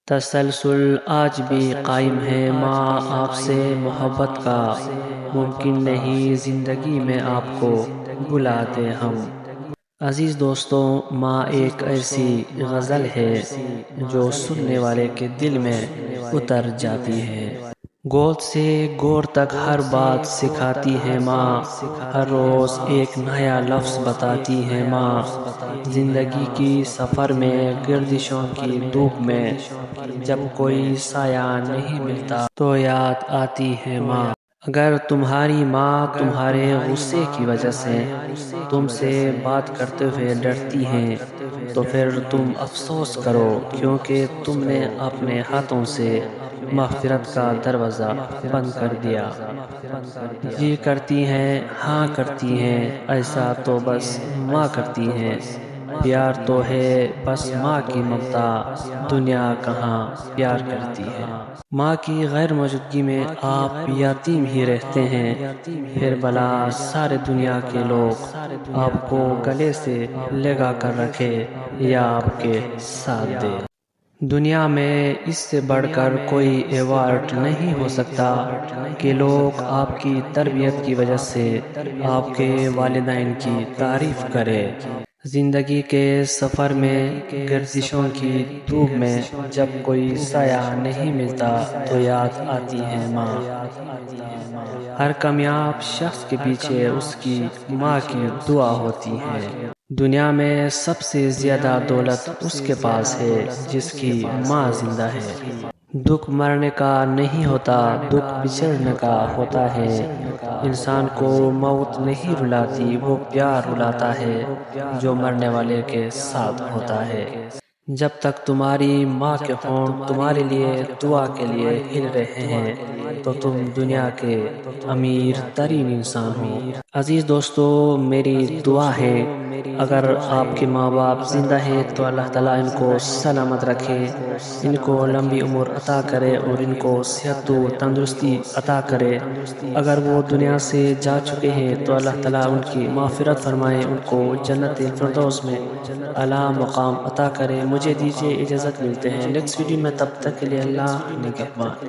تسلسل آج بھی قائم ہے ماں آپ سے محبت کا، ممکن نہیں زندگی میں آپ کو بھلا دیں ہم۔ عزیز دوستوں، ماں ایک ایسی غزل ہے جو سننے والے کے دل میں اتر جاتی ہے۔ گود سے گور تک ہر بات سکھاتی ہے ماں، ہر روز ایک نیا لفظ بتاتی ہے ماں۔ زندگی کی سفر میں گردشوں کی دھوپ میں جب کوئی سایہ نہیں ملتا تو یاد آتی ہے ماں۔ اگر تمہاری ماں تمہارے غصے کی وجہ سے تم سے بات کرتے ہوئے ڈرتی ہے تو پھر تم افسوس کرو، کیونکہ تم نے اپنے ہاتھوں سے مغفرت کا دروازہ بند کر دیا۔ جی کرتی ہیں، ہاں کرتی ہیں، ایسا تو بس ماں کرتی ہیں۔ پیار تو ہے بس ماں کی ممتا، دنیا کہاں پیار کرتی ہے۔ ماں کی غیر موجودگی میں آپ یتیم ہی رہتے ہیں، پھر بھلا سارے دنیا کے لوگ آپ کو گلے سے لگا کر رکھے یا آپ کے ساتھ دے۔ دنیا میں اس سے بڑھ کر کوئی ایوارڈ نہیں ہو سکتا کہ لوگ آپ کی تربیت کی وجہ سے آپ کے والدین کی تعریف کریں۔ زندگی کے سفر میں گردشوں کی دھوپ میں جب کوئی سایہ نہیں ملتا تو یاد آتی ہے ماں۔ ہر کامیاب شخص کے پیچھے اس کی ماں کی دعا ہوتی ہے۔ دنیا میں سب سے زیادہ دولت اس کے پاس ہے جس کی ماں زندہ ہے۔ دکھ مرنے کا نہیں ہوتا، دکھ بچھڑنے کا ہوتا ہے۔ انسان کو موت نہیں رلاتی، وہ پیار رلاتا ہے جو مرنے والے کے ساتھ ہوتا ہے۔ جب تک تمہاری ماں کے ہونٹ تمہارے لیے دعا کے لیے ہل رہے ہیں تو تم دنیا کے امیر ترین انسان ہو۔ عزیز دوستو، میری دعا ہے اگر آپ کے ماں باپ زندہ ہیں تو اللہ تعالیٰ ان کو سلامت رکھے، ان کو لمبی عمر عطا کرے اور ان کو صحت و تندرستی عطا کرے۔ اگر وہ دنیا سے جا چکے ہیں تو اللہ تعالیٰ ان کی مغفرت فرمائے، ان کو جنت الفردوس میں اعلیٰ مقام عطا کرے۔ مجھے دیجیے اجازت، ملتے ہیں نیکسٹ ویڈیو میں، تب تک کے لیے اللہ نگہبان۔